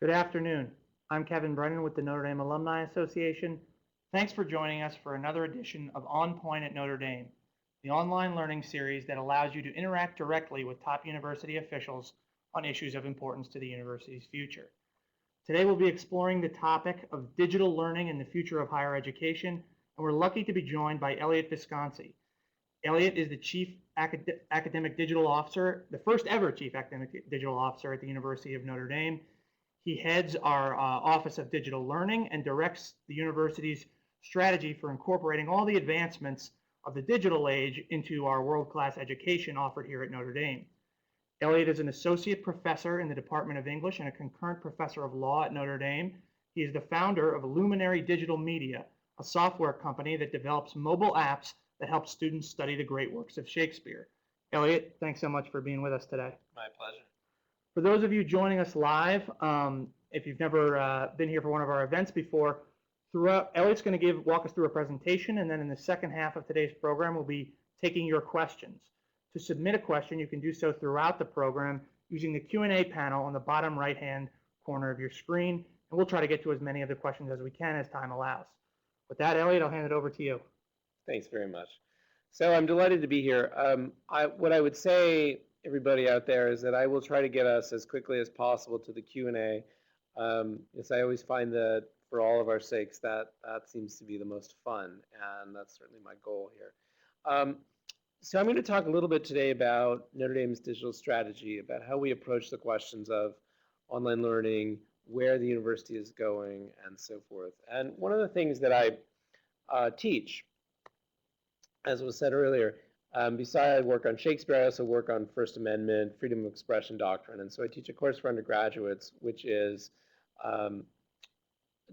Good afternoon. I'm Kevin Brennan with the Notre Dame Alumni Association. Thanks for joining us for another edition of On Point at Notre Dame, the online learning series that allows you to interact directly with top university officials on issues of importance to the university's future. Today we'll be exploring the topic of digital learning and the future of higher education, and we're lucky to be joined by Elliott Visconsi. Elliott is the Chief Academic Digital Officer, the first ever Chief Academic Digital Officer at the University of Notre Dame. He heads our Office of Digital Learning and directs the university's strategy for incorporating all the advancements of the digital age into our world-class education offered here at Notre Dame. Elliott is an associate professor in the Department of English and a concurrent professor of law at Notre Dame. He is the founder of Luminary Digital Media, a software company that develops mobile apps that help students study the great works of Shakespeare. Elliott, thanks so much for being with us today. My pleasure. For those of you joining us live, if you've never been here for one of our events before, Elliott's going to walk us through a presentation, and then in the second half of today's program, we'll be taking your questions. To submit a question, you can do so throughout the program using the Q&A panel on the bottom right-hand corner of your screen, and we'll try to get to as many of the questions as we can as time allows. With that, Elliott, I'll hand it over to you. Thanks very much. So I'm delighted to be here. What I would say, everybody out there, is that I will try to get us as quickly as possible to the Q&A. As I always find that for all of our sakes, that seems to be the most fun, and that's certainly my goal here. So I'm going to talk a little bit today about Notre Dame's digital strategy, about how we approach the questions of online learning, where the university is going, and so forth. And one of the things that I teach, as was said earlier, besides I work on Shakespeare, I also work on First Amendment, freedom of expression doctrine. And so I teach a course for undergraduates, which is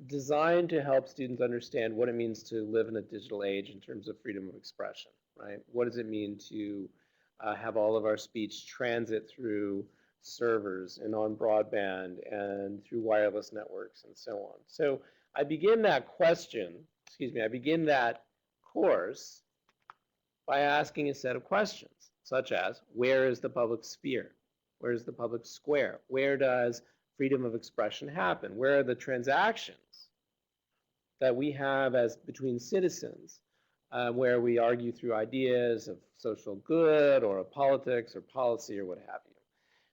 designed to help students understand what it means to live in a digital age in terms of freedom of expression, right? What does it mean to have all of our speech transit through servers and on broadband and through wireless networks and so on? So I begin that course by asking a set of questions, such as, where is the public sphere? Where is the public square? Where does freedom of expression happen? Where are the transactions that we have as between citizens, where we argue through ideas of social good or of politics or policy or what have you?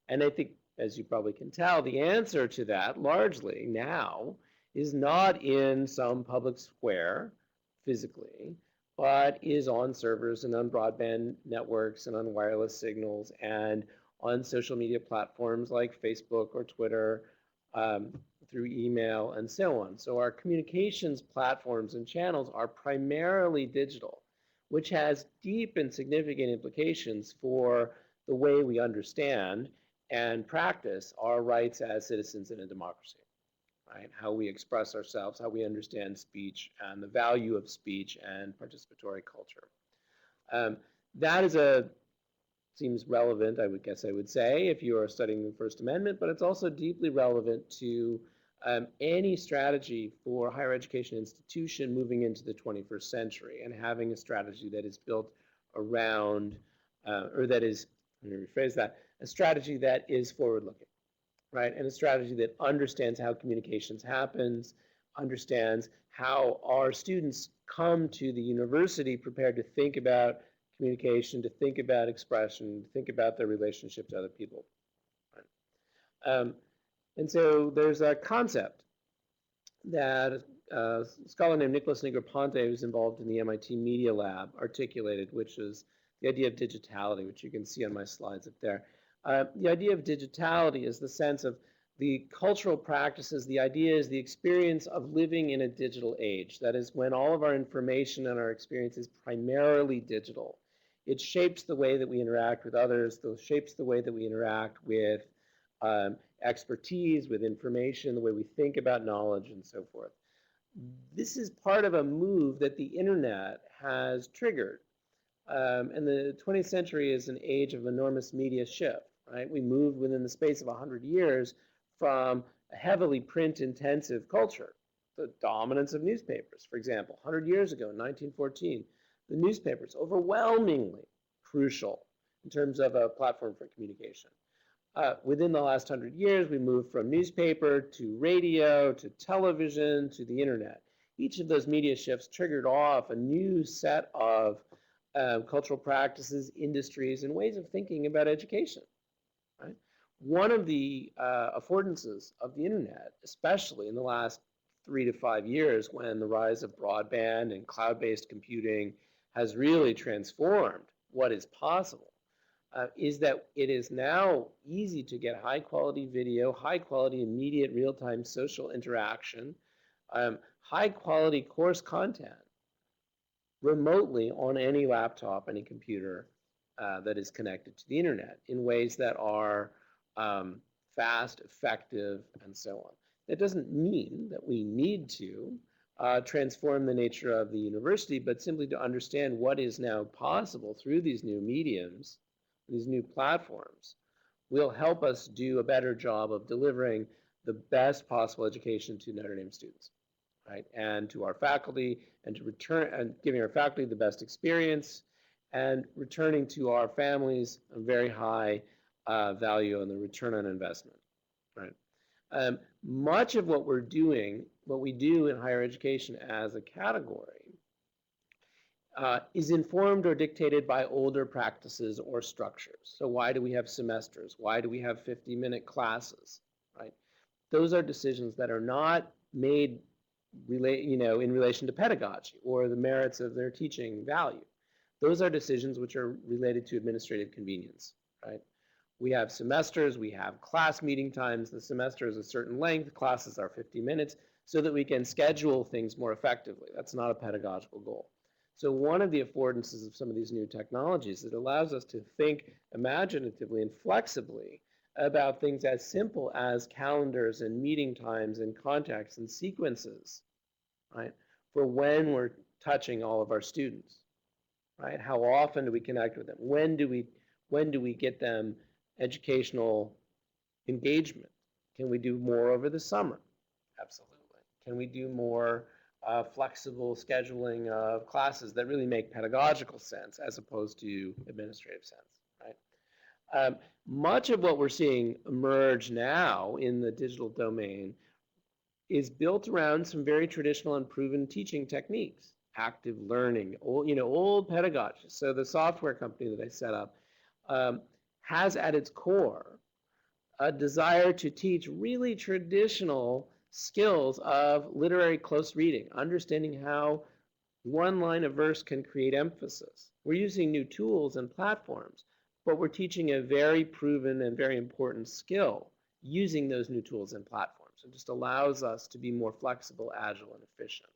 And I think, as you probably can tell, the answer to that largely now is not in some public square physically, but is on servers and on broadband networks and on wireless signals and on social media platforms like Facebook or Twitter, through email and so on. So our communications platforms and channels are primarily digital, which has deep and significant implications for the way we understand and practice our rights as citizens in a democracy. Right? How we express ourselves, how we understand speech, and the value of speech and participatory culture. That seems relevant, I would say, if you are studying the First Amendment, but it's also deeply relevant to any strategy for higher education institution moving into the 21st century and having a strategy that is built around, or that is, let me rephrase that, a strategy that is forward-looking. Right, and a strategy that understands how communications happens, understands how our students come to the university prepared to think about communication, to think about expression, to think about their relationship to other people. Right? And so there's a concept that a scholar named Nicholas Negroponte, who's involved in the MIT Media Lab, articulated, which is the idea of digitality, which you can see on my slides up there. The idea of digitality is the sense of the cultural practices, the idea is the experience of living in a digital age. That is, when all of our information and our experience is primarily digital. It shapes the way that we interact with others, it shapes the way that we interact with expertise, with information, the way we think about knowledge, and so forth. This is part of a move that the internet has triggered. And the 20th century is an age of enormous media shift. Right? We moved within the space of 100 years from a heavily print-intensive culture, the dominance of newspapers, for example. 100 years ago, in 1914, the newspapers, overwhelmingly crucial in terms of a platform for communication. Within the last 100 years, we moved from newspaper to radio to television to the internet. Each of those media shifts triggered off a new set of cultural practices, industries, and ways of thinking about education. Right? One of the affordances of the internet, especially in the last 3 to 5 years when the rise of broadband and cloud-based computing has really transformed what is possible, is that it is now easy to get high quality video, high quality immediate real-time social interaction, high quality course content remotely on any laptop, any computer that is connected to the internet in ways that are fast, effective, and so on. That doesn't mean that we need to transform the nature of the university, but simply to understand what is now possible through these new mediums, these new platforms, will help us do a better job of delivering the best possible education to Notre Dame students, right? And to our faculty, and to return and giving our faculty the best experience, and returning to our families a very high value on the return on investment, right? Much of what we're doing, what we do in higher education as a category, is informed or dictated by older practices or structures. So why do we have semesters? Why do we have 50-minute classes, right? Those are decisions that are not made in relation to pedagogy or the merits of their teaching value. Those are decisions which are related to administrative convenience, right? We have semesters, we have class meeting times. The semester is a certain length, classes are 50 minutes, so that we can schedule things more effectively. That's not a pedagogical goal. So one of the affordances of some of these new technologies, it allows us to think imaginatively and flexibly about things as simple as calendars and meeting times and contacts and sequences, right, for when we're touching all of our students, right? How often do we connect with them? When do we get them educational engagement? Can we do more over the summer? Absolutely. Can we do more flexible scheduling of classes that really make pedagogical sense as opposed to administrative sense, right? Much of what we're seeing emerge now in the digital domain is built around some very traditional and proven teaching techniques. Active learning, old pedagogy. So the software company that I set up has at its core a desire to teach really traditional skills of literary close reading, understanding how one line of verse can create emphasis. We're using new tools and platforms, but we're teaching a very proven and very important skill using those new tools and platforms. It just allows us to be more flexible, agile, and efficient.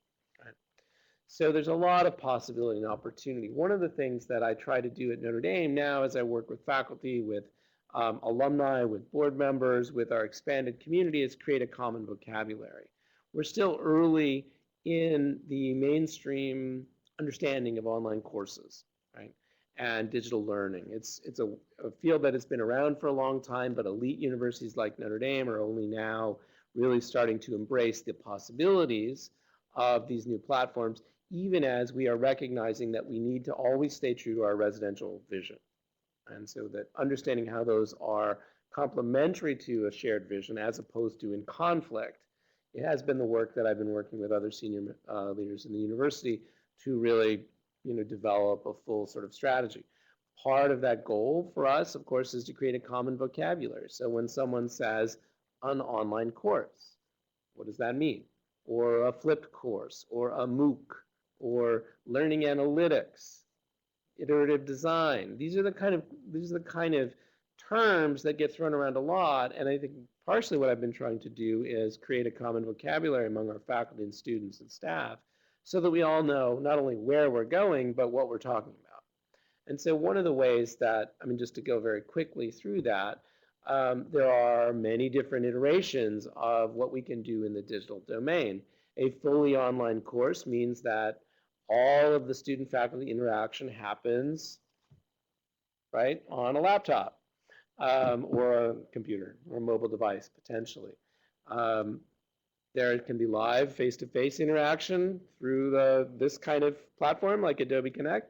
Right? So there's a lot of possibility and opportunity. One of the things that I try to do at Notre Dame now as I work with faculty, with alumni, with board members, with our expanded community, is create a common vocabulary. We're still early in the mainstream understanding of online courses, right, and digital learning. It's a field that has been around for a long time, but elite universities like Notre Dame are only now really starting to embrace the possibilities of these new platforms, even as we are recognizing that we need to always stay true to our residential vision. And so that understanding how those are complementary to a shared vision as opposed to in conflict, it has been the work that I've been working with other senior leaders in the university to really develop a full sort of strategy. Part of that goal for us, of course, is to create a common vocabulary. So when someone says an online course, what does that mean? Or a flipped course, or a MOOC, or learning analytics, iterative design. These are the kind of terms that get thrown around a lot, and I think partially what I've been trying to do is create a common vocabulary among our faculty and students and staff so that we all know not only where we're going, but what we're talking about. And so one of the ways that, just to go very quickly through that, there are many different iterations of what we can do in the digital domain. A fully online course means that all of the student-faculty interaction happens, right, on a laptop or a computer or a mobile device, potentially. There can be live face-to-face interaction through this kind of platform like Adobe Connect.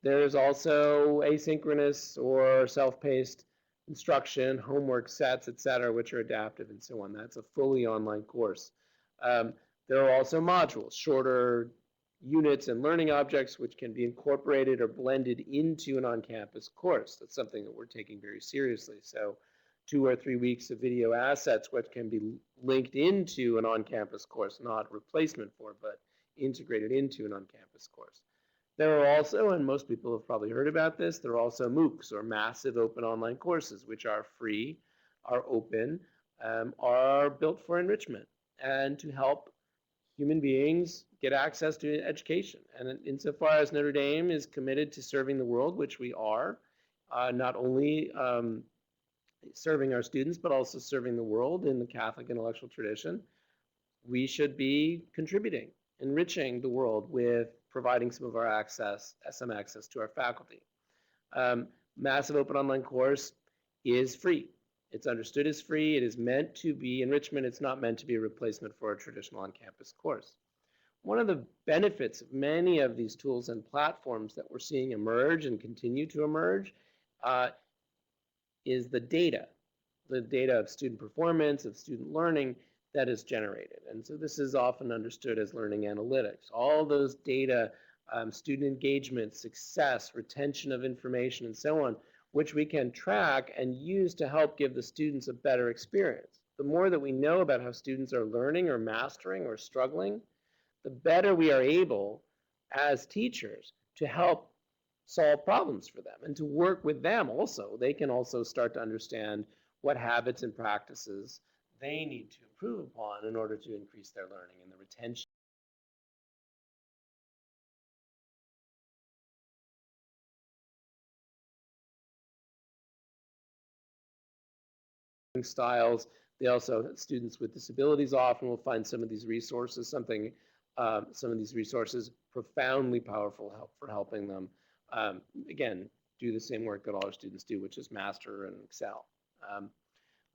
There's also asynchronous or self-paced instruction, homework sets, etc., which are adaptive and so on. That's a fully online course. There are also modules, shorter units and learning objects, which can be incorporated or blended into an on-campus course. That's something that we're taking very seriously. So 2 or 3 weeks of video assets, which can be linked into an on-campus course, not replacement for, but integrated into an on-campus course. There are also, and most people have probably heard about this, there are also MOOCs, or massive open online courses, which are free, are open, are built for enrichment and to help human beings get access to education. And insofar as Notre Dame is committed to serving the world, which we are, not only serving our students, but also serving the world in the Catholic intellectual tradition, we should be contributing, enriching the world with providing some of our access, some access to our faculty. Massive open online course is free. It's understood as free. It is meant to be enrichment. It's not meant to be a replacement for a traditional on-campus course. One of the benefits of many of these tools and platforms that we're seeing emerge and continue to emerge is the data of student performance, of student learning that is generated. And so this is often understood as learning analytics. All those data, student engagement, success, retention of information, and so on, which we can track and use to help give the students a better experience. The more that we know about how students are learning or mastering or struggling, the better we are able as teachers to help solve problems for them and to work with them also. They can also start to understand what habits and practices they need to improve upon in order to increase their learning and the retention styles. They also, students with disabilities often will find some of these resources, some of these resources profoundly powerful for helping them, again, do the same work that all our students do, which is master and excel.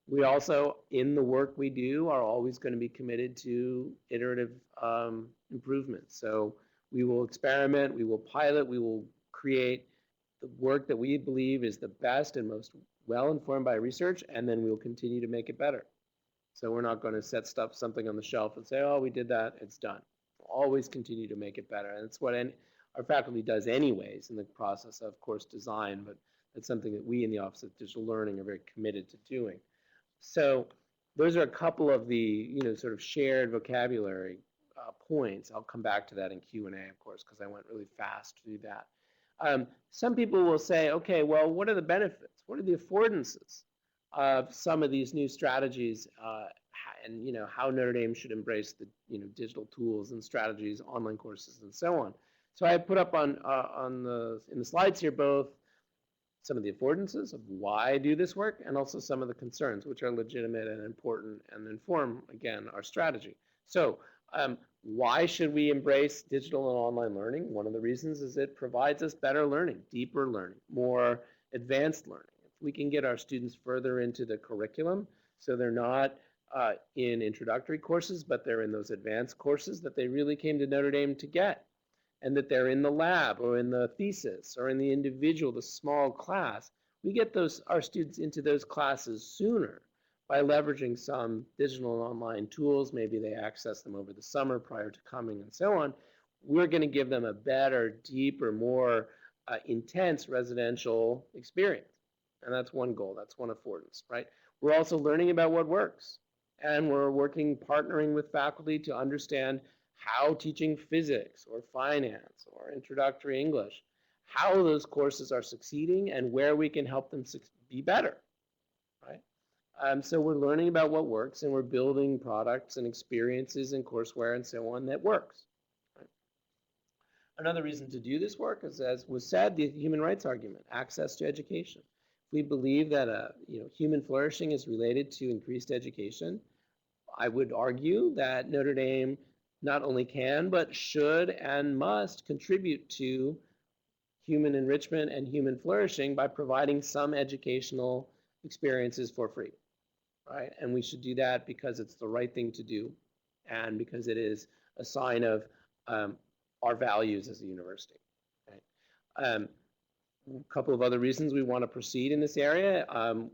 We also, in the work we do, are always going to be committed to iterative improvement. So we will experiment, we will pilot, we will create the work that we believe is the best and most well informed by research, and then we will continue to make it better. So we're not going to set something on the shelf and say, oh, we did that, it's done. We'll always continue to make it better. And it's what our faculty does anyways in the process of course design, but it's something that we in the Office of Digital Learning are very committed to doing. So those are a couple of the sort of shared vocabulary points. I'll come back to that in Q&A, of course, because I went really fast through that. Some people will say, okay, well, what are the benefits? What are the affordances of some of these new strategies, and how Notre Dame should embrace the digital tools and strategies, online courses, and so on. So I put up in the slides here both some of the affordances of why I do this work, and also some of the concerns, which are legitimate and important and inform, again, our strategy. So why should we embrace digital and online learning? One of the reasons is it provides us better learning, deeper learning, more advanced learning. If we can get our students further into the curriculum, so they're not in introductory courses, but they're in those advanced courses that they really came to Notre Dame to get, and that they're in the lab or in the thesis or in the individual, the small class, we get our students into those classes sooner by leveraging some digital and online tools. Maybe they access them over the summer prior to coming and so on. We're going to give them a better, deeper, more intense residential experience. And that's one goal. That's one affordance, right? We're also learning about what works. And we're partnering with faculty to understand how teaching physics or finance or introductory English, how those courses are succeeding and where we can help them be better, right? So we're learning about what works, and we're building products and experiences and courseware and so on that works. Right? Another reason to do this work is, as was said, the human rights argument, access to education. We believe that human flourishing is related to increased education. I would argue that Notre Dame not only can, but should and must contribute to human enrichment and human flourishing by providing some educational experiences for free, right? And we should do that because it's the right thing to do and because it is a sign of our values as a university, right? A couple of other reasons we want to proceed in this area.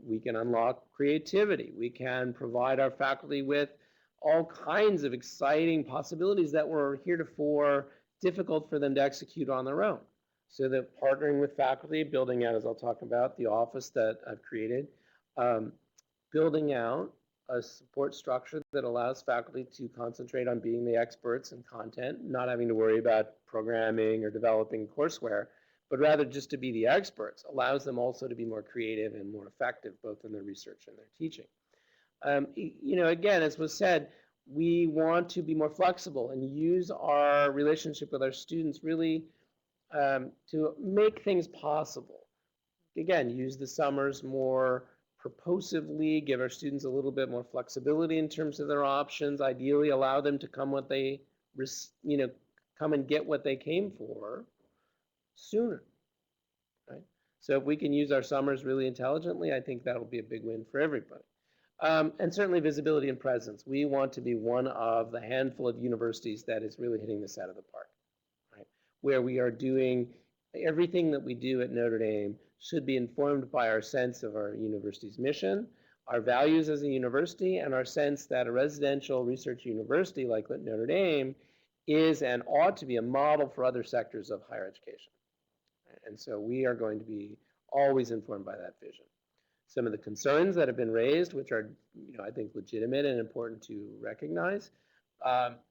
We can unlock creativity. We can provide our faculty with all kinds of exciting possibilities that were heretofore difficult for them to execute on their own. So that partnering with faculty, building out, as I'll talk about, the office that I've created, building out a support structure that allows faculty to concentrate on being the experts in content, not having to worry about programming or developing courseware, but rather just to be the experts, allows them also to be more creative and more effective, both in their research and their teaching. Again, as was said, we want to be more flexible and use our relationship with our students really to make things possible. Again, use the summers more purposively, give our students a little bit more flexibility in terms of their options, ideally allow them to come and get what they came for sooner, right? So if we can use our summers really intelligently, I think that'll be a big win for everybody. And certainly visibility and presence. We want to be one of the handful of universities that is really hitting this out of the park, right? Where we are doing everything that we do at Notre Dame should be informed by our sense of our university's mission, our values as a university, and our sense that a residential research university like Notre Dame is and ought to be a model for other sectors of higher education. And so we are going to be always informed by that vision. Some of the concerns that have been raised, which are, I think, legitimate and important to recognize,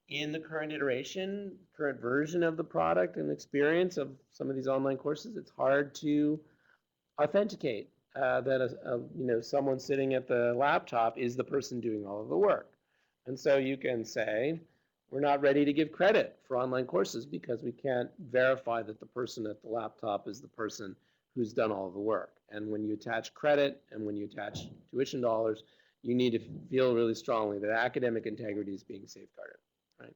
in the current iteration, current version of the product and experience of some of these online courses, it's hard to authenticate that someone sitting at the laptop is the person doing all of the work. And so you can say, we're not ready to give credit for online courses because we can't verify that the person at the laptop is the person who's done all of the work. And when you attach credit and when you attach tuition dollars, you need to feel really strongly that academic integrity is being safeguarded, right?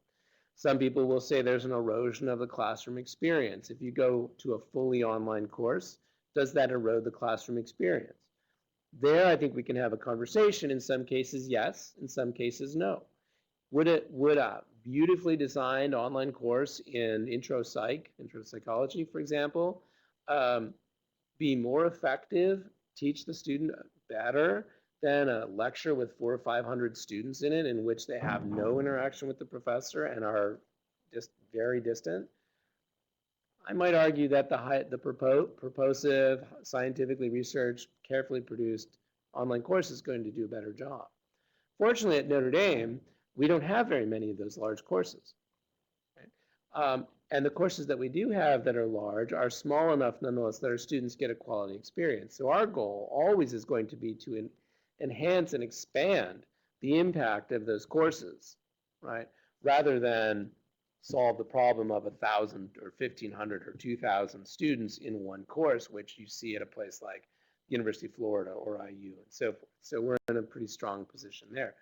Some people will say there's an erosion of the classroom experience. If you go to a fully online course, does that erode the classroom experience? There, I think we can have a conversation. In some cases, yes. In some cases, no. Would a beautifully designed online course in intro psychology, for example, be more effective, teach the student better than a lecture with 400 or 500 students in it, in which they have no interaction with the professor and are just very distant? I might argue that the purposive, scientifically researched, carefully produced online course is going to do a better job. Fortunately, at Notre Dame, we don't have very many of those large courses. Right? And the courses that we do have that are large are small enough, nonetheless, that our students get a quality experience. So our goal always is going to be to enhance and expand the impact of those courses, right? Rather than solve the problem of 1,000 or 1,500 or 2,000 students in one course, which you see at a place like University of Florida or IU and so forth. So we're in a pretty strong position there.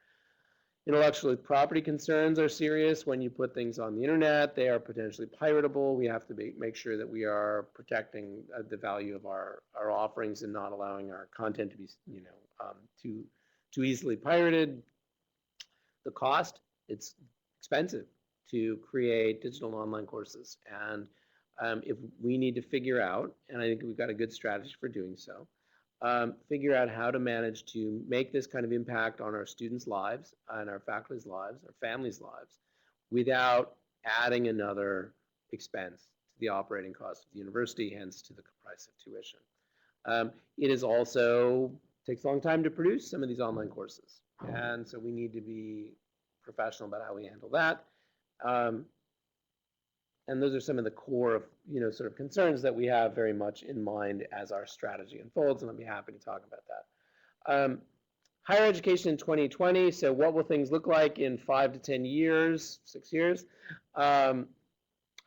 Intellectual property concerns are serious. When you put things on the internet, they are potentially piratable. We have to make sure that we are protecting the value of our offerings and not allowing our content to be, too easily pirated. The cost, it's expensive to create digital online courses. And if we need to figure out, and I think we've got a good strategy for doing so, figure out how to manage to make this kind of impact on our students' lives and our faculty's lives, our families' lives, without adding another expense to the operating cost of the university, hence to the price of tuition. It is also takes a long time to produce some of these online courses, and so we need to be professional about how we handle that. And those are some of the core of, sort of concerns that we have very much in mind as our strategy unfolds, and I'll be happy to talk about that. Higher education in 2020, so what will things look like in 5 to 10 years, 6 years? How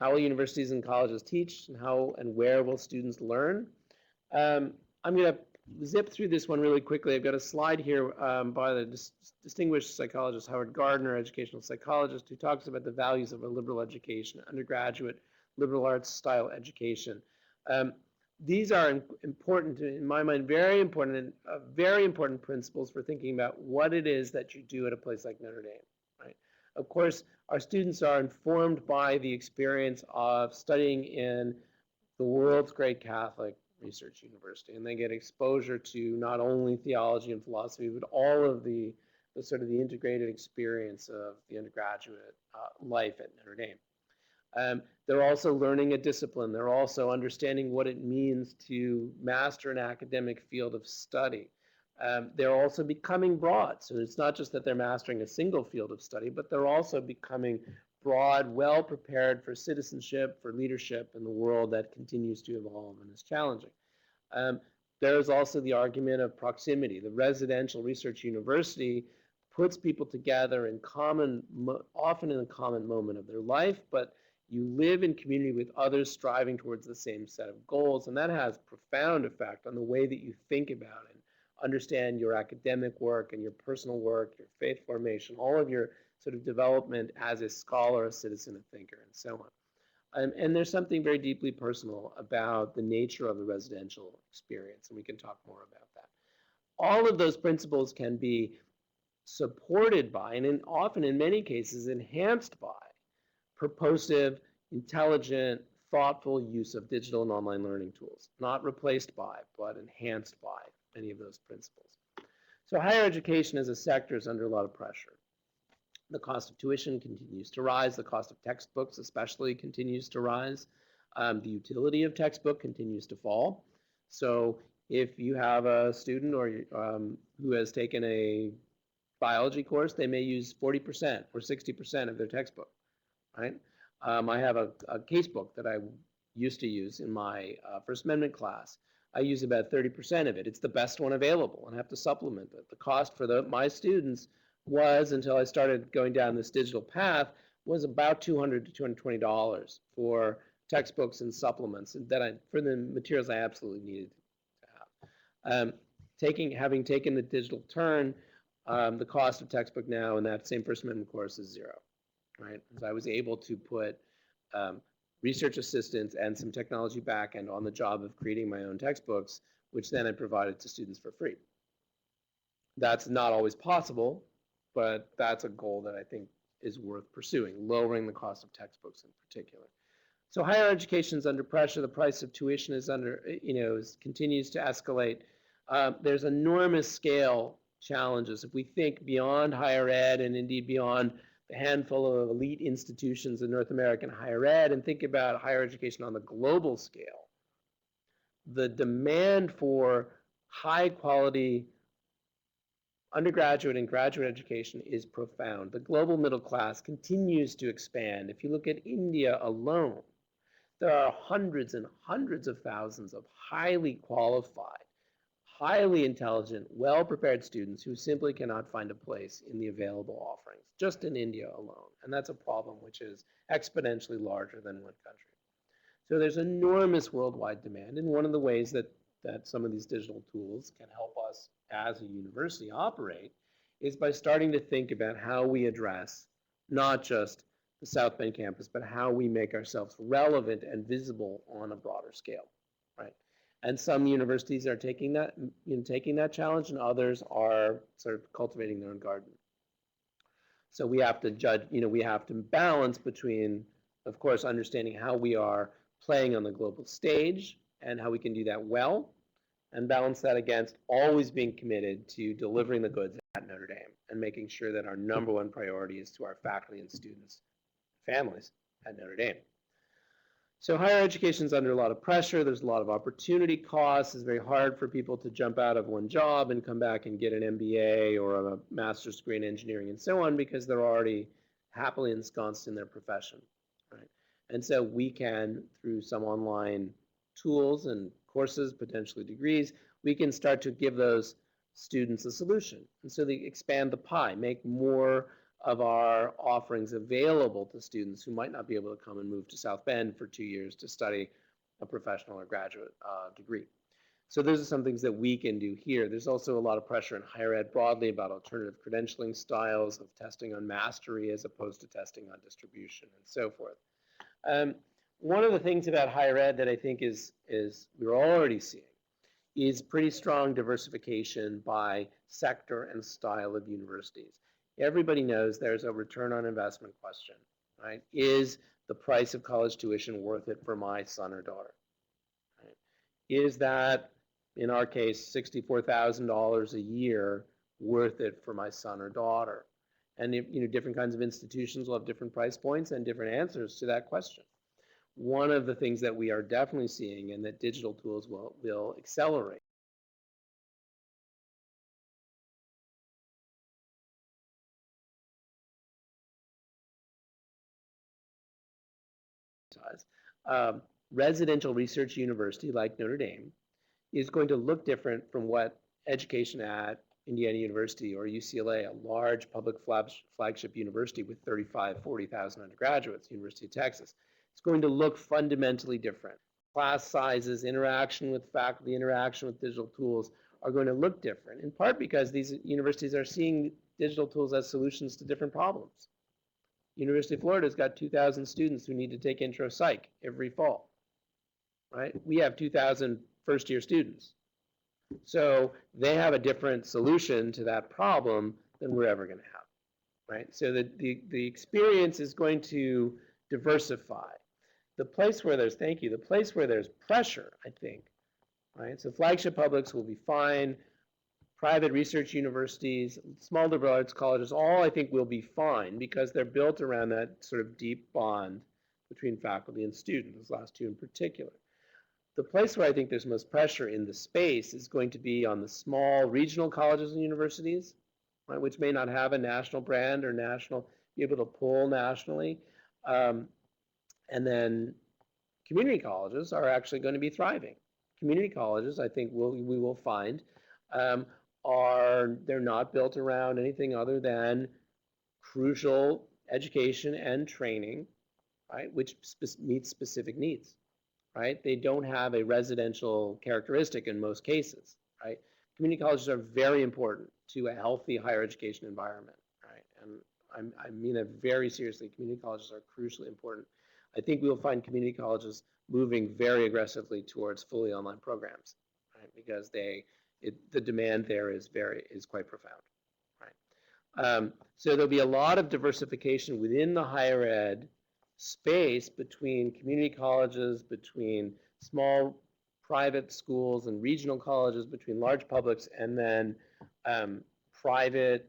will universities and colleges teach, and how and where will students learn? I'm going to zip through this one really quickly. I've got a slide here by the distinguished psychologist Howard Gardner, educational psychologist, who talks about the values of a liberal education, undergraduate liberal arts style education. These are important, in my mind, very important principles for thinking about what it is that you do at a place like Notre Dame. Right? Of course, our students are informed by the experience of studying in the world's great Catholic research university, and they get exposure to not only theology and philosophy, but all of the sort of the integrated experience of the undergraduate life at Notre Dame. They're also learning a discipline. They're also understanding what it means to master an academic field of study. They're also becoming broad. So it's not just that they're mastering a single field of study, but they're also becoming broad, well prepared for citizenship, for leadership in the world that continues to evolve and is challenging. There's also the argument of proximity. The residential research university puts people together in common, often in a common moment of their life, but you live in community with others striving towards the same set of goals, and that has profound effect on the way that you think about and understand your academic work and your personal work, your faith formation, all of your sort of development as a scholar, a citizen, a thinker, and so on. And there's something very deeply personal about the nature of the residential experience, and we can talk more about that. All of those principles can be supported by, and often in many cases enhanced by, purposive, intelligent, thoughtful use of digital and online learning tools, not replaced by, but enhanced by many of those principles. So higher education as a sector is under a lot of pressure. The cost of tuition continues to rise. The cost of textbooks especially continues to rise. The utility of textbook continues to fall. So if you have a student or who has taken a biology course, they may use 40% or 60% of their textbook, right? I have a casebook that I used to use in my First Amendment class. I use about 30% of it. It's the best one available, and I have to supplement it. The cost for my students was, until I started going down this digital path, was about $200 to $220 for textbooks and supplements that for the materials I absolutely needed to have. Having taken the digital turn, the cost of textbook now in that same First Amendment course is zero, right? Because I was able to put research assistants and some technology backend on the job of creating my own textbooks, which then I provided to students for free. That's not always possible, but that's a goal that I think is worth pursuing, lowering the cost of textbooks in particular. So higher education is under pressure. The price of tuition is continues to escalate. There's enormous scale challenges. If we think beyond higher ed and indeed beyond the handful of elite institutions in North American higher ed and think about higher education on the global scale, the demand for high quality undergraduate and graduate education is profound. The global middle class continues to expand. If you look at India alone, there are hundreds and hundreds of thousands of highly qualified, highly intelligent, well-prepared students who simply cannot find a place in the available offerings, just in India alone. And that's a problem which is exponentially larger than one country. So there's enormous worldwide demand, and one of the ways that some of these digital tools can help us as a university operate is by starting to think about how we address not just the South Bend campus, but how we make ourselves relevant and visible on a broader scale, right? And some universities are taking that challenge, and others are sort of cultivating their own garden. So we have to judge, we have to balance between, of course, understanding how we are playing on the global stage and how we can do that well, and balance that against always being committed to delivering the goods at Notre Dame and making sure that our number one priority is to our faculty and students, families at Notre Dame. So higher education is under a lot of pressure. There's a lot of opportunity costs. It's very hard for people to jump out of one job and come back and get an MBA or a master's degree in engineering and so on, because they're already happily ensconced in their profession, right? And so we can, through some online tools and courses, potentially degrees, we can start to give those students a solution. And so they expand the pie, make more of our offerings available to students who might not be able to come and move to South Bend for 2 years to study a professional or graduate degree. So those are some things that we can do here. There's also a lot of pressure in higher ed broadly about alternative credentialing styles of testing on mastery as opposed to testing on distribution and so forth. One of the things about higher ed that I think is we're already seeing is pretty strong diversification by sector and style of universities. Everybody knows there's a return on investment question, right? Is the price of college tuition worth it for my son or daughter? Right? Is that, in our case, $64,000 a year worth it for my son or daughter? And different kinds of institutions will have different price points and different answers to that question. One of the things that we are definitely seeing, and that digital tools will accelerate, residential research university like Notre Dame is going to look different from what education at Indiana University or UCLA, a large public flagship university with 35, 40,000 undergraduates, University of Texas. It's going to look fundamentally different. Class sizes, interaction with faculty, interaction with digital tools are going to look different, in part because these universities are seeing digital tools as solutions to different problems. University of Florida's got 2,000 students who need to take intro psych every fall, right? We have 2,000 first-year students. So they have a different solution to that problem than we're ever going to have, right? So the experience is going to diversify. The place where there's, thank you, the place where there's pressure, I think, right? So flagship publics will be fine. Private research universities, small liberal arts colleges, all I think will be fine because they're built around that sort of deep bond between faculty and students, those last two in particular. The place where I think there's most pressure in the space is going to be on the small regional colleges and universities, right, which may not have a national brand or be able to pull nationally. And then community colleges are actually going to be thriving. Community colleges, I think we will find, they're not built around anything other than crucial education and training, right, which meets specific needs, right? They don't have a residential characteristic in most cases, right? Community colleges are very important to a healthy higher education environment, right? And I mean that very seriously. Community colleges are crucially important. I think we will find community colleges moving very aggressively towards fully online programs, right? Because the demand there is quite profound, right? So there'll be a lot of diversification within the higher ed space between community colleges, between small private schools and regional colleges, between large publics, and then private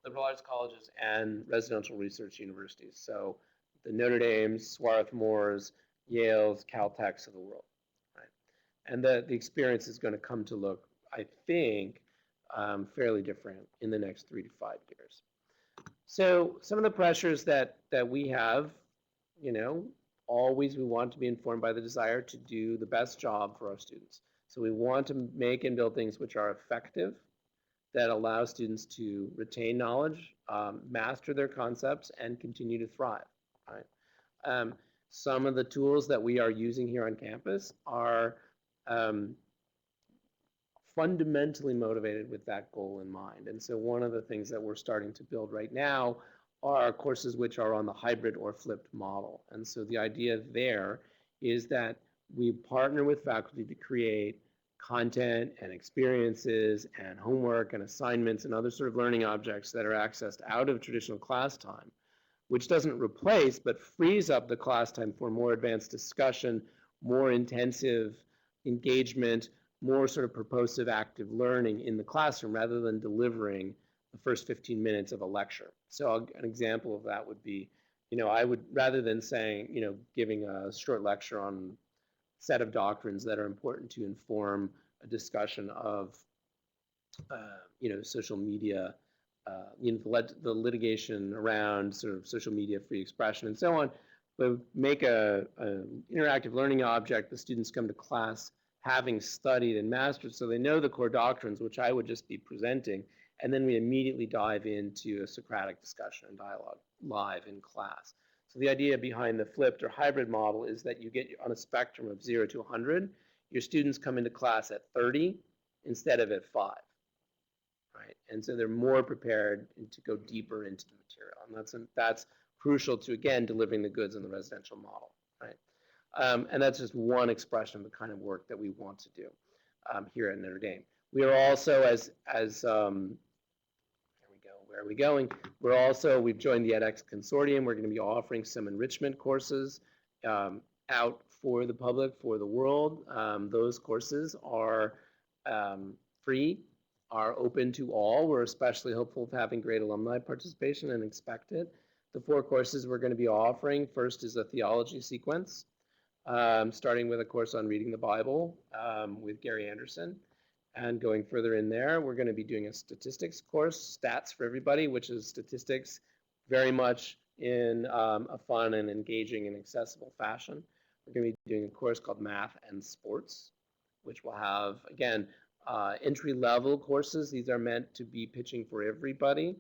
liberal arts colleges and residential research universities. So the Notre Dames, Swarthmores, Yales, Caltechs of the world, right? And the experience is going to come to look, I think, fairly different in the next 3 to 5 years. So some of the pressures that we have, always we want to be informed by the desire to do the best job for our students. So we want to make and build things which are effective, that allow students to retain knowledge, master their concepts, and continue to thrive, right? Some of the tools that we are using here on campus are fundamentally motivated with that goal in mind. And so one of the things that we're starting to build right now are courses which are on the hybrid or flipped model. And so the idea there is that we partner with faculty to create content and experiences and homework and assignments and other sort of learning objects that are accessed out of traditional class time, which doesn't replace but frees up the class time for more advanced discussion, more intensive engagement, more sort of purposive active learning in the classroom rather than delivering the first 15 minutes of a lecture. So an example of that would be, I would, rather than saying, giving a short lecture on a set of doctrines that are important to inform a discussion of, social media, the litigation around sort of social media free expression and so on, but make an interactive learning object. The students come to class having studied and mastered, so they know the core doctrines, which I would just be presenting, and then we immediately dive into a Socratic discussion and dialogue live in class. So the idea behind the flipped or hybrid model is that you get on a spectrum of 0 to 100, your students come into class at 30 instead of at 5, right? And so they're more prepared to go deeper into the material, and that's crucial to, again, delivering the goods in the residential model, right? And that's just one expression of the kind of work that we want to do here at Notre Dame. We are also, where are we going? We've joined the edX consortium. We're going to be offering some enrichment courses out for the public, for the world. Those courses are free, are open to all. We're especially hopeful of having great alumni participation and expect it. The 4 courses we're going to be offering, first is a theology sequence, starting with a course on reading the Bible with Gary Anderson. And going further in there, we're going to be doing a statistics course, Stats for Everybody, which is statistics very much in a fun and engaging and accessible fashion. We're going to be doing a course called Math and Sports, which will have, again, entry-level courses. These are meant to be pitching for everybody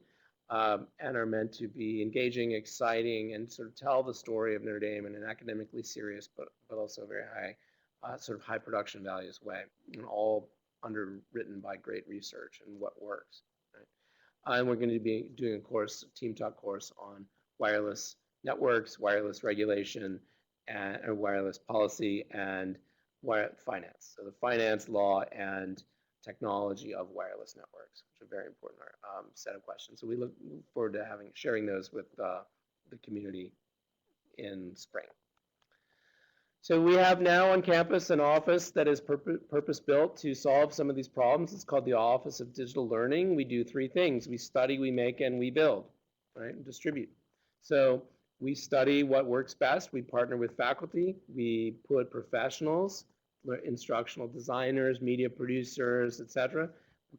and are meant to be engaging, exciting, and sort of tell the story of Notre Dame in an academically serious but also very high, sort of high production values way, and all underwritten by great research and what works. Right? And we're going to be doing a course, a team talk course on wireless networks, wireless regulation, and wireless policy, and finance. So the finance, law, and technology of wireless networks, which are very important set of questions. So we look forward to sharing those with the community in spring. So we have now on campus an office that is purpose-built to solve some of these problems. It's called the Office of Digital Learning. We do 3 things. We study, we make, and we build, right, and distribute. So we study what works best. We partner with faculty. We put professionals, instructional designers, media producers, etc.,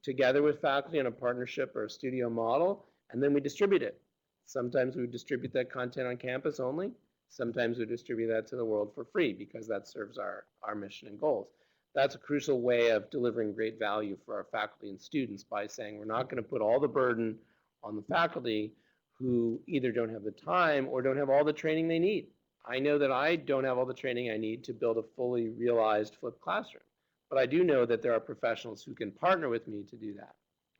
together with faculty in a partnership or a studio model, and then we distribute it. Sometimes we distribute that content on campus only. Sometimes we distribute that to the world for free because that serves our mission and goals. That's a crucial way of delivering great value for our faculty and students by saying we're not going to put all the burden on the faculty who either don't have the time or don't have all the training they need. I know that I don't have all the training I need to build a fully realized flipped classroom, but I do know that there are professionals who can partner with me to do that,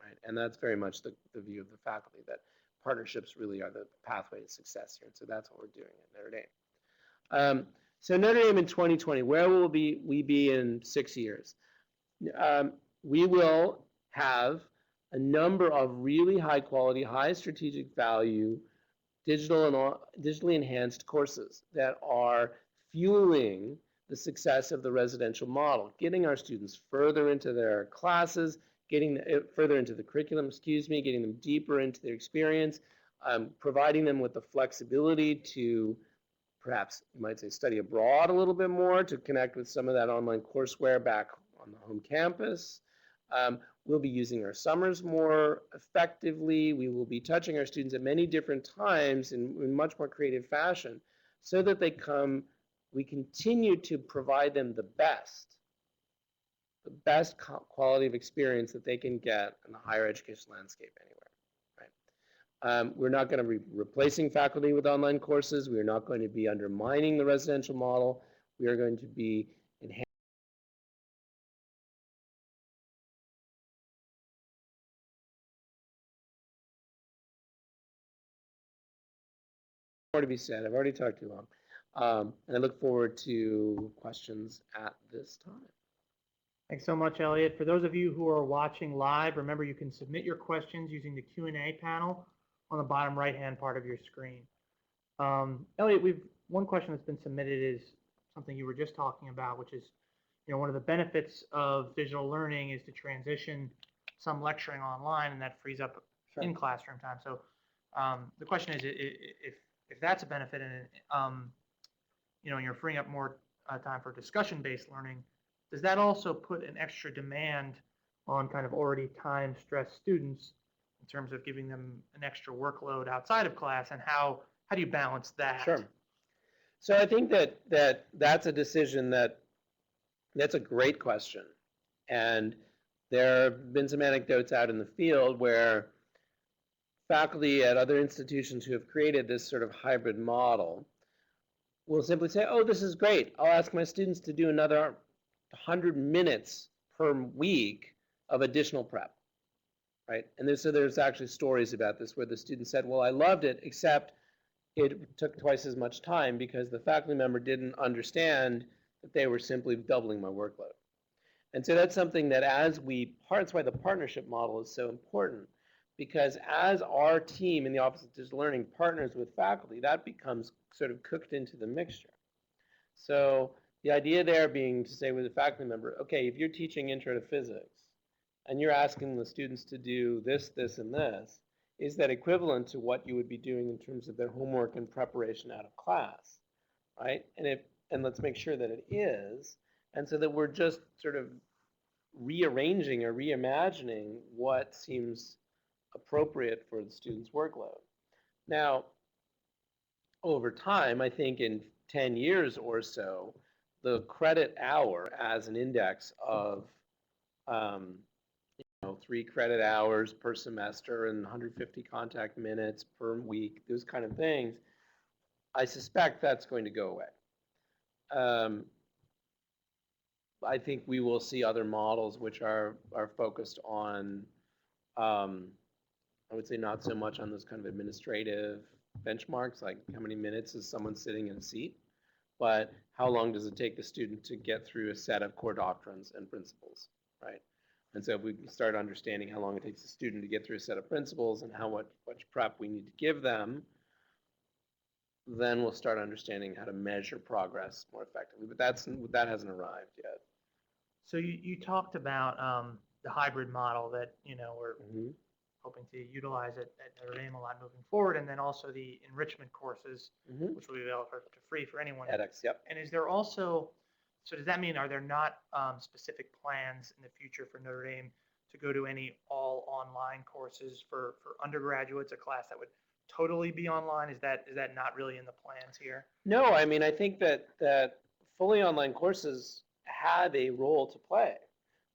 right? And that's very much the view of the faculty, that partnerships really are the pathway to success here. And so that's what we're doing at Notre Dame. So Notre Dame in 2020, where will we be in 6 years? We will have a number of really high quality, high strategic value, digitally enhanced courses that are fueling the success of the residential model, getting our students further into their classes, getting further into the curriculum, getting them deeper into their experience, providing them with the flexibility to perhaps, you might say, study abroad a little bit more, to connect with some of that online courseware back on the home campus. We'll be using our summers more effectively. We will be touching our students at many different times in much more creative fashion so that we continue to provide them the best quality of experience that they can get in the higher education landscape anywhere. Right? We're not going to be replacing faculty with online courses. We are not going to be undermining the residential model. We are going to be enhancing more to be said. I've already talked too long. And I look forward to questions at this time. Thanks so much, Elliott. For those of you who are watching live, remember you can submit your questions using the Q&A panel on the bottom right-hand part of your screen. Elliott, one question that's been submitted is something you were just talking about, which is, one of the benefits of digital learning is to transition some lecturing online, and that frees up in classroom time. So the question is, if that's a benefit, and you're freeing up more time for discussion-based learning, does that also put an extra demand on kind of already time-stressed students in terms of giving them an extra workload outside of class, and how do you balance that? Sure. So I think that's a decision that's a great question. And there have been some anecdotes out in the field where faculty at other institutions who have created this sort of hybrid model will simply say, oh, this is great. I'll ask my students to do another 100 minutes per week of additional prep, right? And there's actually stories about this where the student said, well, I loved it, except it took twice as much time because the faculty member didn't understand that they were simply doubling my workload. And so that's something that that's why the partnership model is so important, because as our team in the Office of Digital Learning partners with faculty, that becomes sort of cooked into the mixture. So The idea there being to say with a faculty member, okay, if you're teaching intro to physics and you're asking the students to do this, this, and this, is that equivalent to what you would be doing in terms of their homework and preparation out of class, right? And let's make sure that it is, and so that we're just sort of rearranging or reimagining what seems appropriate for the student's workload. Now, over time, I think in 10 years or so, the credit hour as an index of 3 credit hours per semester and 150 contact minutes per week, those kind of things, I suspect that's going to go away. I think we will see other models which are focused on, I would say not so much on those kind of administrative benchmarks, like how many minutes is someone sitting in a seat, but how long does it take the student to get through a set of core doctrines and principles, right? And so if we start understanding how long it takes a student to get through a set of principles and how much prep we need to give them, then we'll start understanding how to measure progress more effectively. But that hasn't arrived yet. So you talked about the hybrid model that, we're hoping to utilize at Notre Dame a lot moving forward, and then also the enrichment courses, which will be available for free for anyone. edX, yep. And is there also, so does that mean, are there not specific plans in the future for Notre Dame to go to any all online courses for undergraduates, a class that would totally be online? Is that not really in the plans here? No, I mean, I think that fully online courses have a role to play.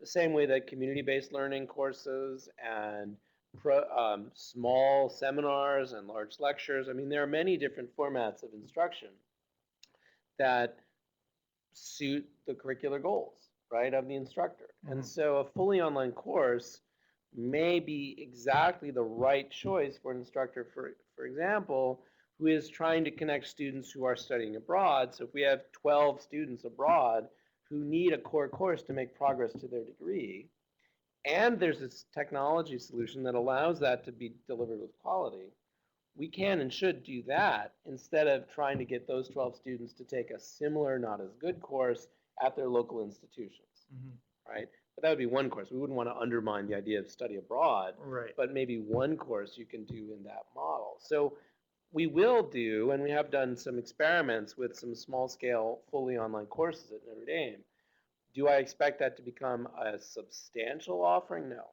The same way that community-based learning courses and small seminars and large lectures, I mean, there are many different formats of instruction that suit the curricular goals, right, of the instructor. And so a fully online course may be exactly the right choice for an instructor, for example, who is trying to connect students who are studying abroad. So if we have 12 students abroad who need a core course to make progress to their degree, and there's this technology solution that allows that to be delivered with quality, we can and should do that instead of trying to get those 12 students to take a similar, not as good course at their local institutions, right? But that would be one course. We wouldn't want to undermine the idea of study abroad, right? But maybe one course you can do in that model. So we will do, and we have done some experiments with some small-scale, fully online courses at Notre Dame. Do I expect that to become a substantial offering? No.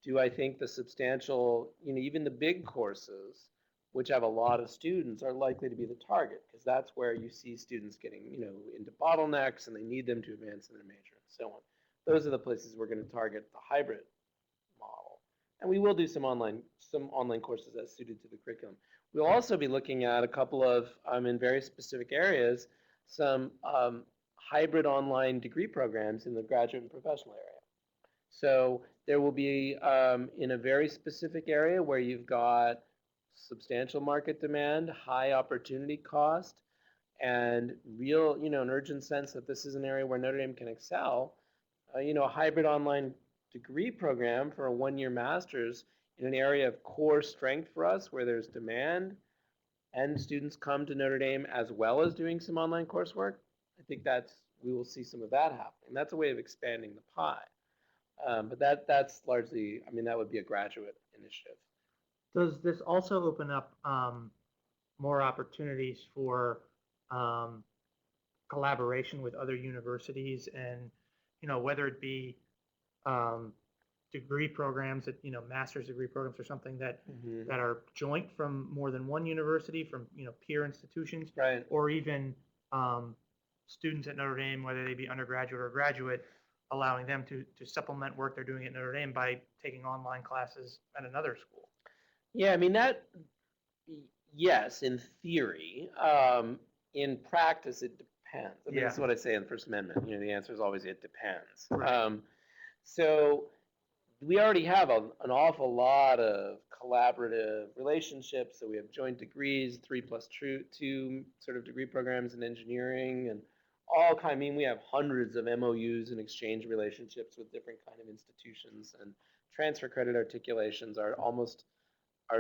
Do I think the substantial, even the big courses, which have a lot of students, are likely to be the target? Because that's where you see students getting, into bottlenecks, and they need them to advance in their major and so on. Those are the places we're going to target the hybrid model. And we will do some online courses as suited to the curriculum. We'll also be looking at a couple of, in very specific areas, some hybrid online degree programs in the graduate and professional area. So there will be, in a very specific area where you've got substantial market demand, high opportunity cost, and real, an urgent sense that this is an area where Notre Dame can excel, a hybrid online degree program for a one-year master's in an area of core strength for us where there's demand and students come to Notre Dame as well as doing some online coursework. I think we will see some of that happening. That's a way of expanding the pie. But that's largely, that would be a graduate initiative. Does this also open up more opportunities for collaboration with other universities, and whether it be degree programs that master's degree programs or something that that are joint from more than one university, from peer institutions, right, or even students at Notre Dame, whether they be undergraduate or graduate, allowing them to supplement work they're doing at Notre Dame by taking online classes at another school? Yeah, yes, in theory. In practice, it depends. That's what I say in the First Amendment. The answer is always it depends. Right. So we already have an awful lot of collaborative relationships. So we have joint degrees, 3+2 sort of degree programs in engineering, and all kind. We have hundreds of MOUs and exchange relationships with different kind of institutions, and transfer credit articulations are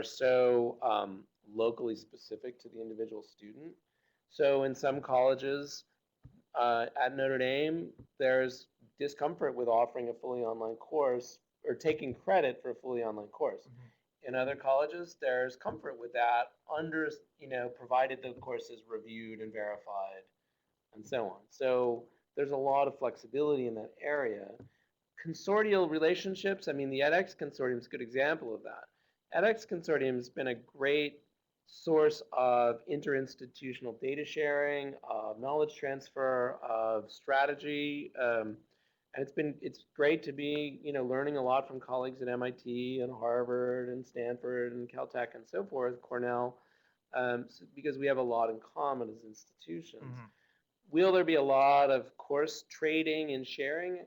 so locally specific to the individual student. So in some colleges, At Notre Dame, there's discomfort with offering a fully online course or taking credit for a fully online course. In other colleges, there's comfort with that under, provided the course is reviewed and verified and so on. So there's a lot of flexibility in that area. Consortial relationships, I mean, the edX Consortium is a good example of that. edX Consortium has been a great source of interinstitutional data sharing, of knowledge transfer, of strategy, and it's great to be learning a lot from colleagues at MIT and Harvard and Stanford and Caltech and so forth, Cornell, because we have a lot in common as institutions. Mm-hmm. Will there be a lot of course trading and sharing?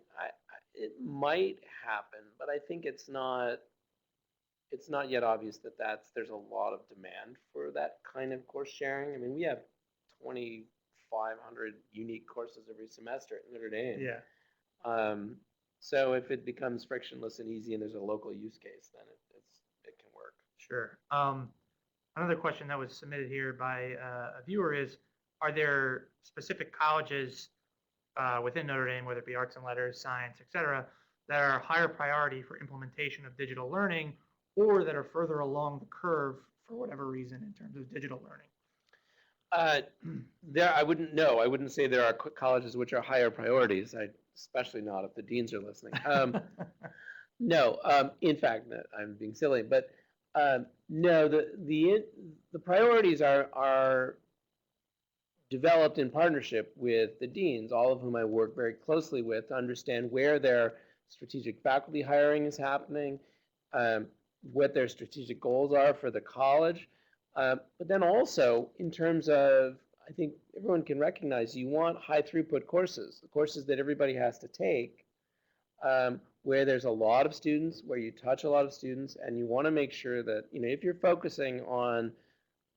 It might happen, but I think it's not yet obvious that there's a lot of demand for that kind of course sharing. I mean, we have 2,500 unique courses every semester at Notre Dame. Yeah. So if it becomes frictionless and easy and there's a local use case, then it can work. Sure. Another question that was submitted here by a viewer is, are there specific colleges within Notre Dame, whether it be arts and letters, science, et cetera, that are higher priority for implementation of digital learning, or that are further along the curve for whatever reason in terms of digital learning? I wouldn't say there are colleges which are higher priorities. Especially not if the deans are listening. No, in fact, no, I'm being silly, but no, the priorities are developed in partnership with the deans, all of whom I work very closely with, to understand where their strategic faculty hiring is happening, what their strategic goals are for the college, but then also in terms of, I think everyone can recognize you want high throughput courses, the courses that everybody has to take, where there's a lot of students, where you touch a lot of students, and you want to make sure that, if you're focusing on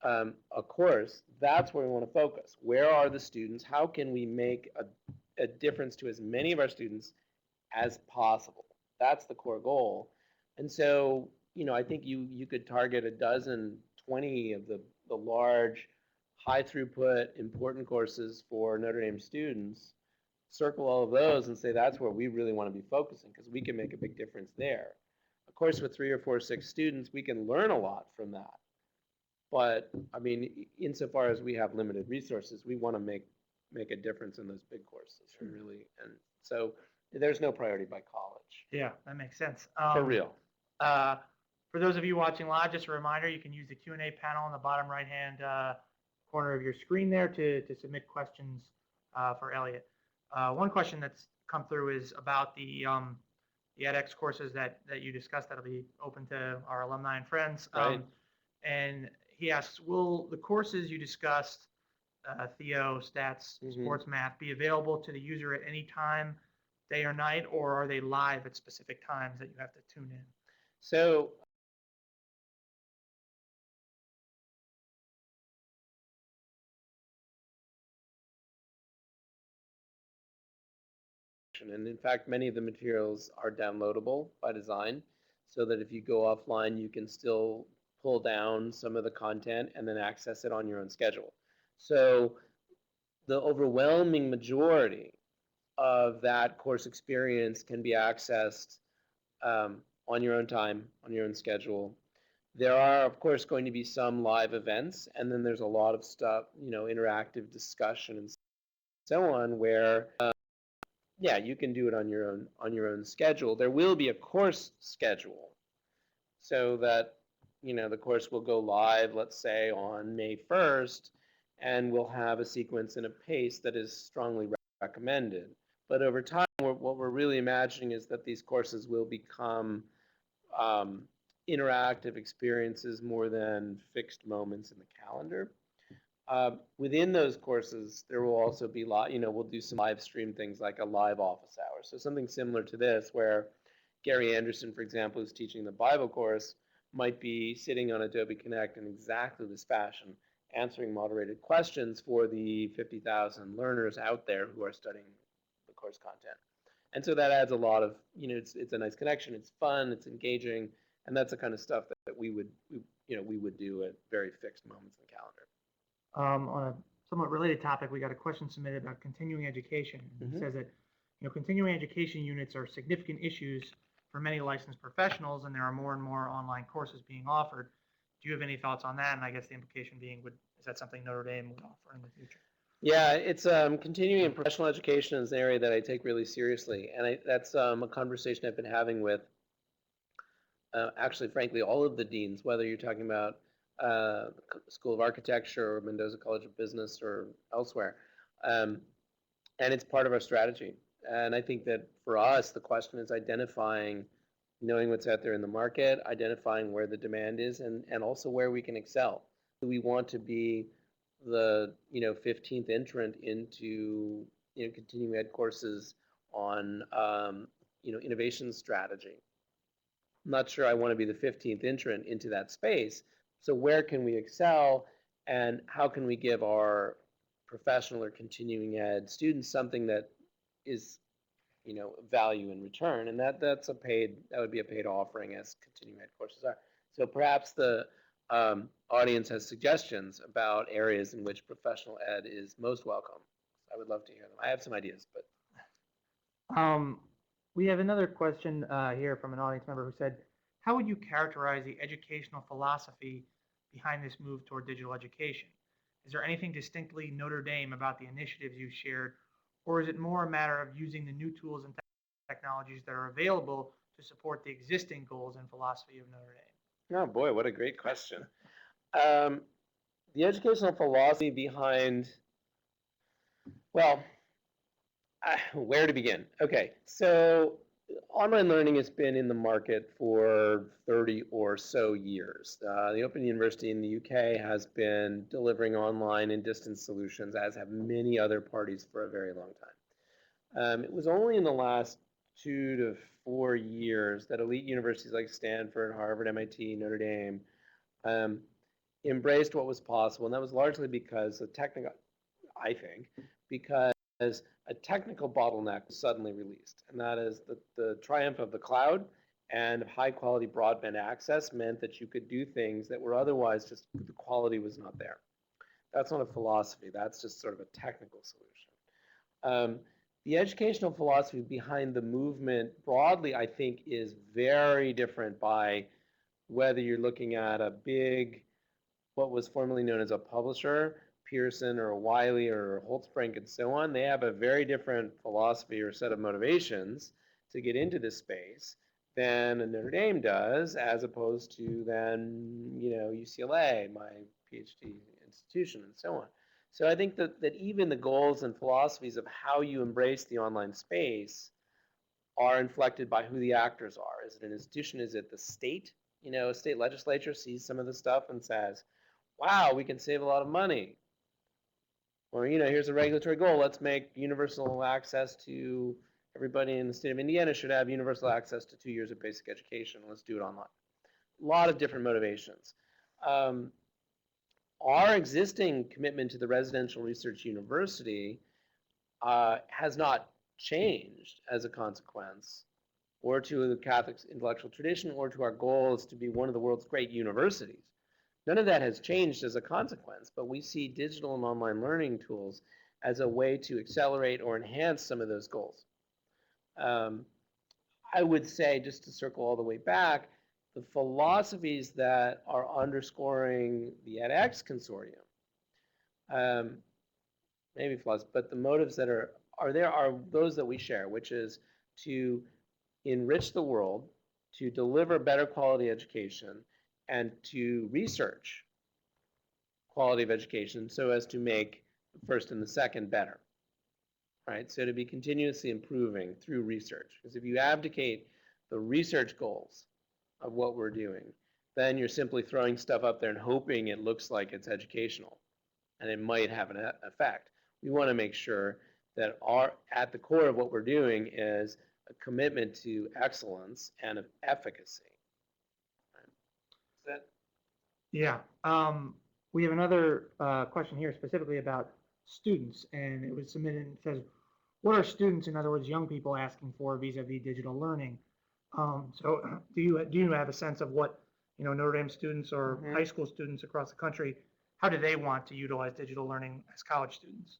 a course, that's where we want to focus. Where are the students? How can we make a difference to as many of our students as possible? That's the core goal. And so, I think you could target a dozen, 20 of the large, high throughput, important courses for Notre Dame students, circle all of those and say that's where we really want to be focusing because we can make a big difference there. Of course, with 3 or 4 or 6 students, we can learn a lot from that. But I mean, insofar as we have limited resources, we want to make a difference in those big courses. Sure. And so there's no priority by college. Yeah, that makes sense. For real. For those of you watching live, just a reminder, you can use the Q&A panel in the bottom right-hand corner of your screen there to submit questions for Elliott. One question that's come through is about the edX courses that you discussed that'll be open to our alumni and friends. Right. And he asks, will the courses you discussed, Theo, stats, sports, math, be available to the user at any time, day or night, or are they live at specific times that you have to tune in? So and in fact, many of the materials are downloadable by design so that if you go offline, you can still pull down some of the content and then access it on your own schedule. So the overwhelming majority of that course experience can be accessed on your own time, on your own schedule. There are, of course, going to be some live events, and then there's a lot of stuff, interactive discussion and so on, where yeah, you can do it on your own schedule. There will be a course schedule, so that the course will go live, let's say, on May 1st, and we'll have a sequence and a pace that is strongly recommended. But over time, what we're really imagining is that these courses will become interactive experiences more than fixed moments in the calendar. Within those courses, there will also be, we'll do some live stream things like a live office hour. So something similar to this, where Gary Anderson, for example, who's teaching the Bible course, might be sitting on Adobe Connect in exactly this fashion, answering moderated questions for the 50,000 learners out there who are studying the course content. And so that adds a lot of, it's a nice connection, it's fun, it's engaging, and that's the kind of stuff that we would do at very fixed moments in the calendar. On a somewhat related topic, we got a question submitted about continuing education. It Mhm. says that, continuing education units are significant issues for many licensed professionals, and there are more and more online courses being offered. Do you have any thoughts on that? And I guess the implication being, is that something Notre Dame would offer in the future? Yeah, it's continuing in professional education is an area that I take really seriously, and that's a conversation I've been having with actually, frankly, all of the deans, whether you're talking about School of Architecture or Mendoza College of Business or elsewhere, um, and it's part of our strategy. And I think that for us, the question is identifying, knowing what's out there in the market, identifying where the demand is, and also where we can excel. Do we want to be the 15th entrant into continuing ed courses on innovation strategy? I'm not sure I want to be the 15th entrant into that space. So where can we excel, and how can we give our professional or continuing ed students something that is value in return? And that would be a paid offering, as continuing ed courses are. So perhaps the audience has suggestions about areas in which professional ed is most welcome. I would love to hear them. I have some ideas, but We have another question here from an audience member who said, how would you characterize the educational philosophy behind this move toward digital education? Is there anything distinctly Notre Dame about the initiatives you shared, or is it more a matter of using the new tools and technologies that are available to support the existing goals and philosophy of Notre Dame? oh boy, what a great question. The educational philosophy behind, well, where to begin? Okay, so online learning has been in the market for 30 or so years. The Open University in the UK has been delivering online and distance solutions, as have many other parties, for a very long time. It was only in the last 2 to 4 years that elite universities like Stanford, Harvard, MIT, Notre Dame embraced what was possible, and that was largely because of technical, I think, because a technical bottleneck was suddenly released, and that is the triumph of the cloud and high quality broadband access meant that you could do things that were otherwise just the quality was not there. That's not a philosophy, that's just sort of a technical solution. The educational philosophy behind the movement broadly, I think, is very different by whether you're looking at a big, what was formerly known as a publisher, Pearson or Wiley or Holtzbrinck and so on. They have a very different philosophy or set of motivations to get into this space than a Notre Dame does, as opposed to then UCLA, my PhD institution, and so on. So I think that even the goals and philosophies of how you embrace the online space are inflected by who the actors are. Is it an institution? Is it the state? A state legislature sees some of the stuff and says, wow, we can save a lot of money. Or, here's a regulatory goal. Let's make universal access to everybody in the state of Indiana should have universal access to 2 years of basic education. Let's do it online. A lot of different motivations. Our existing commitment to the residential research university has not changed as a consequence, or to the Catholic intellectual tradition, or to our goals to be one of the world's great universities. None of that has changed as a consequence, but we see digital and online learning tools as a way to accelerate or enhance some of those goals. I would say, just to circle all the way back, the philosophies that are underscoring the edX consortium, maybe flaws, but the motives that are there are those that we share, which is to enrich the world, to deliver better quality education, and to research quality of education so as to make the first and the second better. Right? So to be continuously improving through research. Because if you abdicate the research goals of what we're doing, then you're simply throwing stuff up there and hoping it looks like it's educational. And it might have an effect. We want to make sure that at the core of what we're doing is a commitment to excellence and of efficacy. Is that? Yeah. We have another question here specifically about students, and it was submitted and says, what are students, in other words, young people, asking for vis-a-vis digital learning? So do you have a sense of what Notre Dame students or high school students across the country how do they want to utilize digital learning as college students?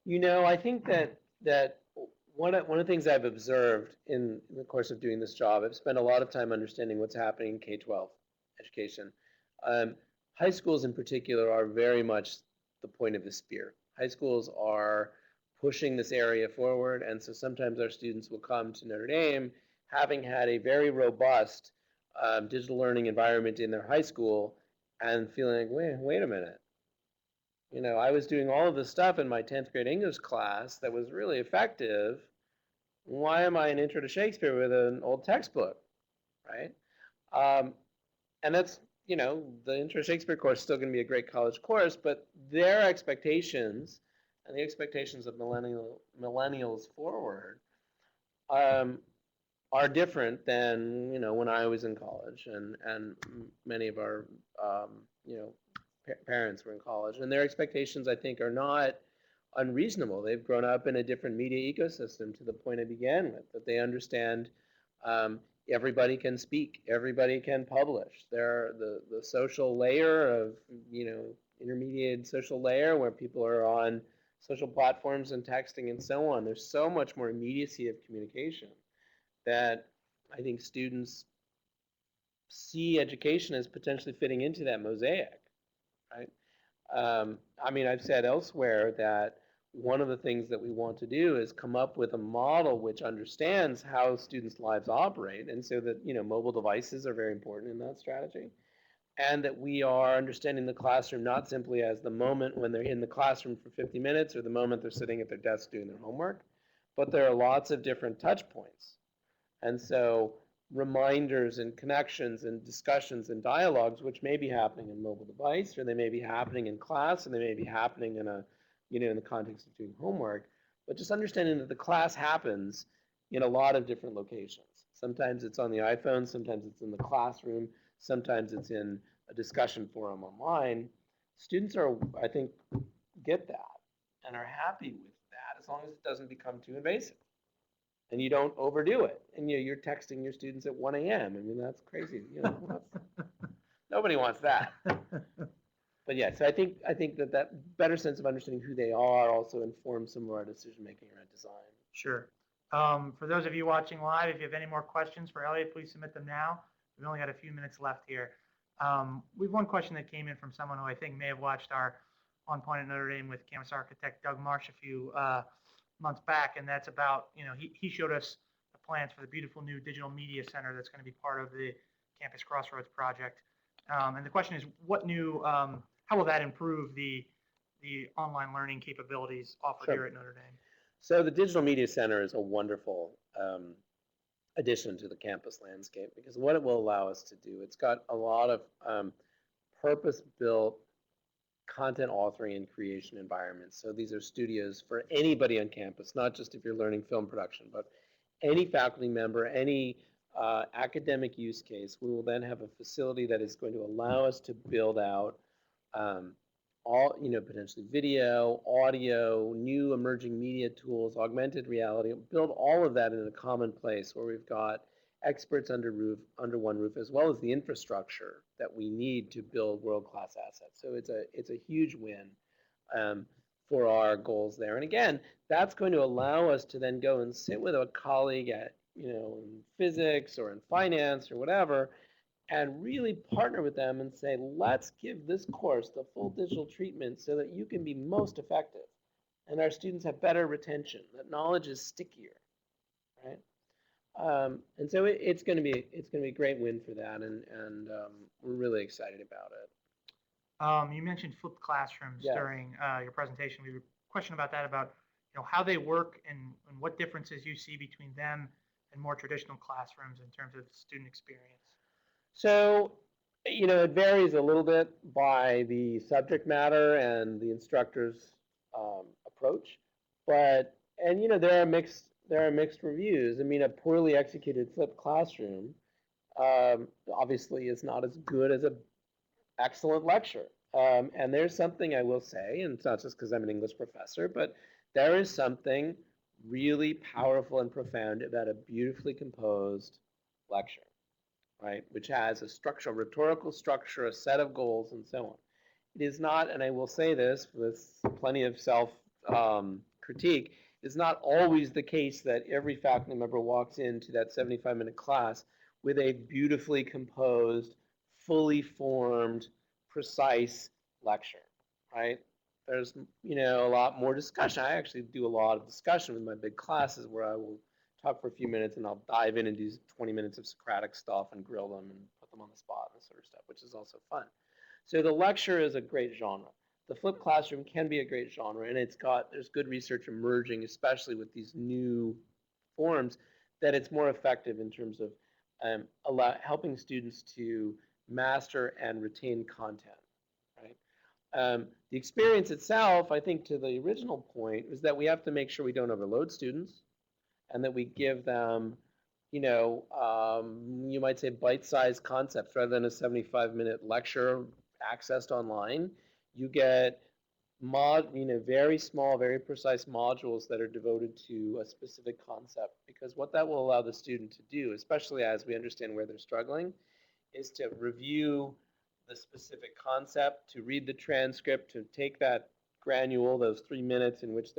I think that one of the things I've observed in the course of doing this job, I've spent a lot of time understanding what's happening in K-12 education. Um, High schools in particular are very much the point of the spear. High schools are pushing this area forward, and so sometimes our students will come to Notre Dame having had a very robust digital learning environment in their high school and feeling like, wait a minute. I was doing all of this stuff in my 10th grade English class that was really effective. Why am I an intro to Shakespeare with an old textbook, right? Um, and that's, the intro to Shakespeare course is still going to be a great college course, but their expectations and the expectations of millennials forward um, are different than, when I was in college and many of our, parents were in college, and their expectations, I think, are not unreasonable. They've grown up in a different media ecosystem to the point I began with, that they understand everybody can speak, everybody can publish. The social layer of, intermediate social layer where people are on social platforms and texting and so on. There's so much more immediacy of communication that I think students see education as potentially fitting into that mosaic, right? I've said elsewhere that one of the things that we want to do is come up with a model which understands how students' lives operate, and so that, mobile devices are very important in that strategy, and that we are understanding the classroom not simply as the moment when they're in the classroom for 50 minutes or the moment they're sitting at their desk doing their homework, but there are lots of different touch points. And so reminders and connections and discussions and dialogues, which may be happening in mobile device, or they may be happening in class, and they may be happening in the context of doing homework, but just understanding that the class happens in a lot of different locations. Sometimes it's on the iPhone, sometimes it's in the classroom, sometimes it's in a discussion forum online. Students I think, get that and are happy with that as long as it doesn't become too invasive. And you don't overdo it. And you're texting your students at 1 a.m. That's crazy. Nobody wants that. But yeah, so I think that better sense of understanding who they are also informs some of our decision making around design. Sure. For those of you watching live, if you have any more questions for Elliott, please submit them now. We've only got a few minutes left here. We have one question that came in from someone who I think may have watched our On Point at Notre Dame with campus architect Doug Marsh a few months back, and that's about, he showed us the plans for the beautiful new digital media center that's going to be part of the Campus Crossroads project. And the question is, how will that improve the online learning capabilities offered here at Notre Dame? So the Digital Media Center is a wonderful addition to the campus landscape, because what it will allow us to do, it's got a lot of purpose-built content authoring and creation environments. So these are studios for anybody on campus, not just if you're learning film production, but any faculty member, any academic use case. We will then have a facility that is going to allow us to build out all, potentially video, audio, new emerging media tools, augmented reality, build all of that in a common place where we've got experts under one roof, as well as the infrastructure that we need to build world-class assets. So it's a huge win for our goals there. And again, that's going to allow us to then go and sit with a colleague at, in physics or in finance or whatever, and really partner with them and say, let's give this course the full digital treatment so that you can be most effective and our students have better retention, that knowledge is stickier, right? And so it's going to be a great win for that, and we're really excited about it. You mentioned flipped classrooms Yes. during your presentation. We have a question about that, about how they work and what differences you see between them and more traditional classrooms in terms of student experience. So, it varies a little bit by the subject matter and the instructor's approach, there are mixed reviews. A poorly executed flipped classroom obviously is not as good as an excellent lecture. And there's something I will say, and it's not just because I'm an English professor, but there is something really powerful and profound about a beautifully composed lecture, right? Which has a structure, a rhetorical structure, a set of goals, and so on. it is not, and I will say this with plenty of self critique, it's not always the case that every faculty member walks into that 75-minute class with a beautifully composed, fully formed, precise lecture, right? There's, a lot more discussion. I actually do a lot of discussion with my big classes where I will talk for a few minutes and I'll dive in and do 20 minutes of Socratic stuff and grill them and put them on the spot and sort of stuff, which is also fun. So the lecture is a great genre. The flipped classroom can be a great genre, and there's good research emerging, especially with these new forms, that it's more effective in terms of helping students to master and retain content, right? The experience itself, I think, to the original point, is that we have to make sure we don't overload students, and that we give them, you might say bite-sized concepts rather than a 75-minute lecture accessed online. You get very small, very precise modules that are devoted to a specific concept, because what that will allow the student to do, especially as we understand where they're struggling, is to review the specific concept, to read the transcript, to take that granule, those 3 minutes in which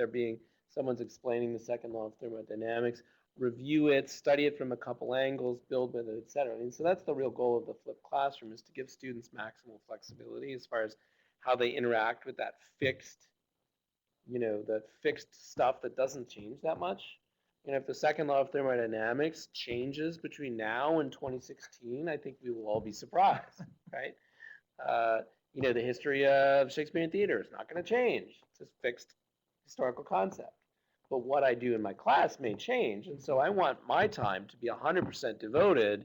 someone's explaining the second law of thermodynamics, review it, study it from a couple angles, build with it, etc. And so that's the real goal of the flipped classroom, is to give students maximal flexibility as far as how they interact with that fixed, the fixed stuff that doesn't change that much. If the second law of thermodynamics changes between now and 2016, I think we will all be surprised, right? The history of Shakespearean theater is not going to change. It's a fixed historical concept. But what I do in my class may change, and so I want my time to be 100% devoted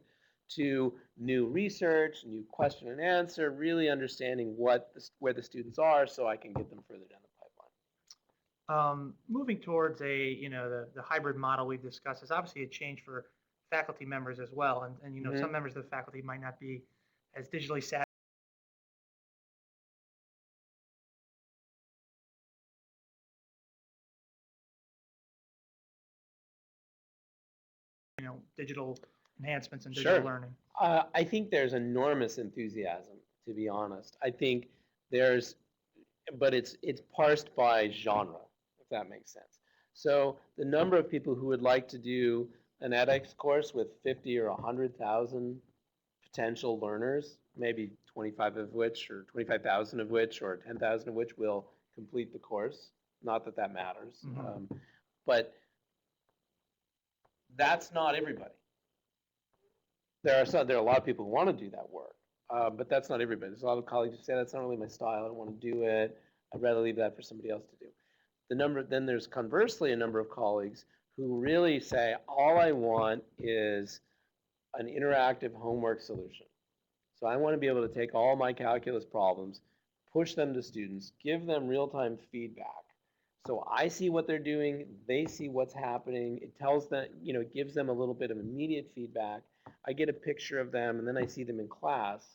to new research, new question and answer, really understanding where the students are, so I can get them further down the pipeline. Moving towards the hybrid model we've discussed is obviously a change for faculty members as well. And some members of the faculty might not be as digitally savvy. Digital enhancements and digital learning. I think there's enormous enthusiasm, to be honest. I think but it's parsed by genre, if that makes sense. So the number of people who would like to do an edX course with 50 or 100,000 potential learners, maybe 25 of which, or 25,000 of which, or 10,000 of which will complete the course. Not that that matters, but that's not everybody. There are a lot of people who want to do that work, but that's not everybody. There's a lot of colleagues who say that's not really my style. I don't want to do it. I'd rather leave that for somebody else to do. Then there's conversely a number of colleagues who really say, all I want is an interactive homework solution. So I want to be able to take all my calculus problems, push them to students, give them real-time feedback. So I see what they're doing, they see what's happening. It tells them, it gives them a little bit of immediate feedback. I get a picture of them, and then I see them in class,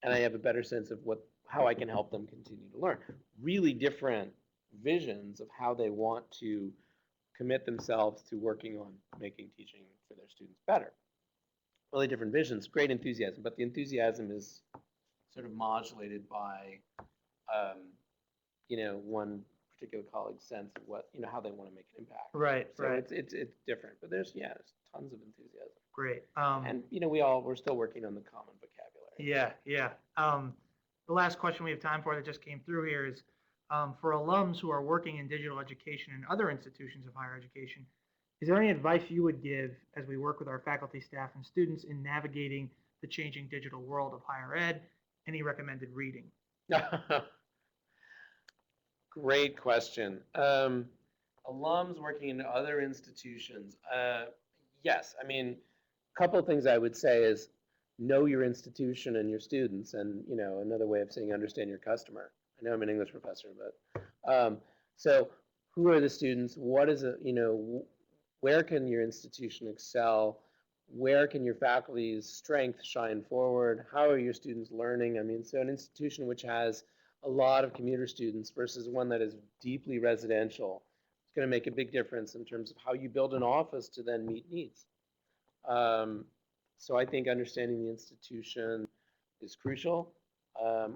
and I have a better sense of how I can help them continue to learn. Really different visions of how they want to commit themselves to working on making teaching for their students better. Really different visions, great enthusiasm, but the enthusiasm is sort of modulated by, one particular colleague's sense of how they want to make an impact. Right, so right. It's different, but there's tons of enthusiasm. Great. And we're still working on the common vocabulary. Yeah. The last question we have time for that just came through here is, for alums who are working in digital education and other institutions of higher education, is there any advice you would give as we work with our faculty, staff, and students in navigating the changing digital world of higher ed? Any recommended reading? Great question. Alums working in other institutions. Yes, a couple of things I would say is know your institution and your students, and another way of saying understand your customer. I know I'm an English professor, but so who are the students? What is it? Where can your institution excel? Where can your faculty's strength shine forward? How are your students learning? So an institution which has a lot of commuter students versus one that is deeply residential, it's going to make a big difference in terms of how you build an office to then meet needs. So I think understanding the institution is crucial.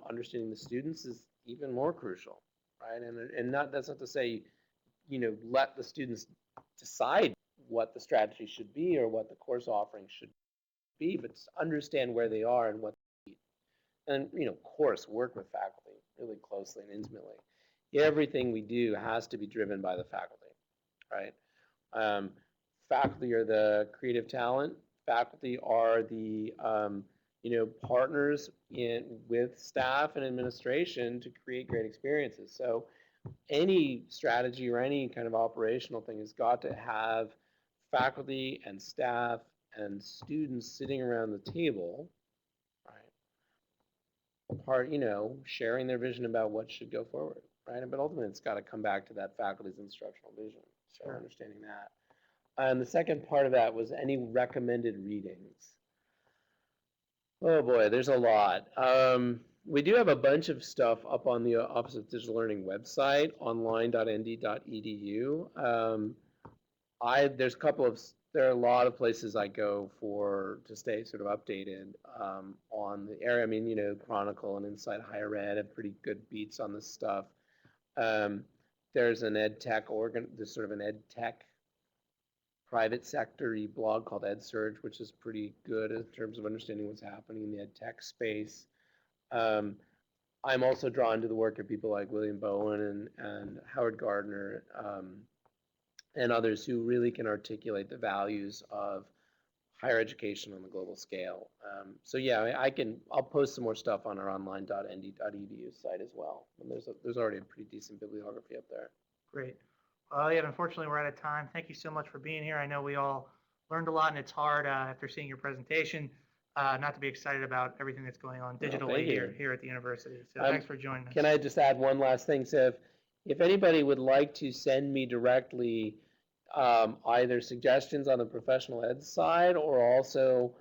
Understanding the students is even more crucial, right? And that's not to say, let the students decide what the strategy should be or what the course offering should be, but just understand where they are and what they need. And, of course, work with faculty really closely and intimately. Everything we do has to be driven by the faculty, right? Um, Faculty are the creative talent. Faculty are the partners with staff and administration to create great experiences. So any strategy or any kind of operational thing has got to have faculty and staff and students sitting around the table, right? Sharing their vision about what should go forward, right? But ultimately, it's got to come back to that faculty's instructional vision. So Sure. understanding that. And the second part of that was any recommended readings. Oh boy, there's a lot. We do have a bunch of stuff up on the Office of Digital Learning website, online.nd.edu. There are a lot of places I go to stay sort of updated on the area. I mean, Chronicle and Inside Higher Ed have pretty good beats on this stuff. There's an there's sort of an ed tech private sector blog called EdSurge, which is pretty good in terms of understanding what's happening in the ed tech space. I'm also drawn to the work of people like William Bowen and Howard Gardner and others who really can articulate the values of higher education on the global scale. So yeah, I'll post some more stuff on our online.nd.edu site as well. And there's already a pretty decent bibliography up there. Great. Well, yeah, unfortunately, we're out of time. Thank you so much for being here. I know we all learned a lot, and it's hard after seeing your presentation not to be excited about everything that's going on digitally here at the university. So thanks for joining us. Can I just add one last thing? So if anybody would like to send me directly either suggestions on the professional ed side or also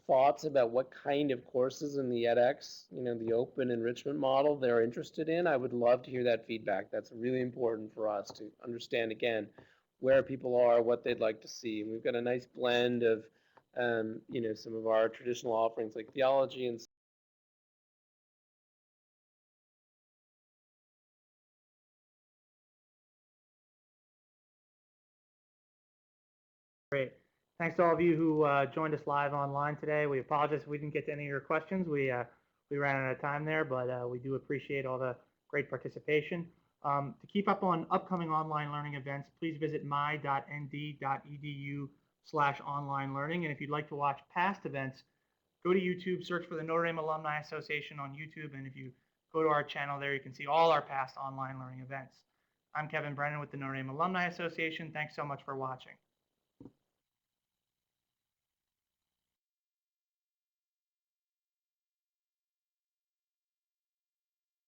thoughts about what kind of courses in the edX, the open enrichment model they're interested in, I would love to hear that feedback. That's really important for us to understand, again, where people are, what they'd like to see. And we've got a nice blend of, some of our traditional offerings like theology and Great. Thanks to all of you who joined us live online today. We apologize if we didn't get to any of your questions. We ran out of time there, but we do appreciate all the great participation. To keep up on upcoming online learning events, please visit my.nd.edu/online learning. And if you'd like to watch past events, go to YouTube, search for the Notre Dame Alumni Association on YouTube. And if you go to our channel there, you can see all our past online learning events. I'm Kevin Brennan with the Notre Dame Alumni Association. Thanks so much for watching.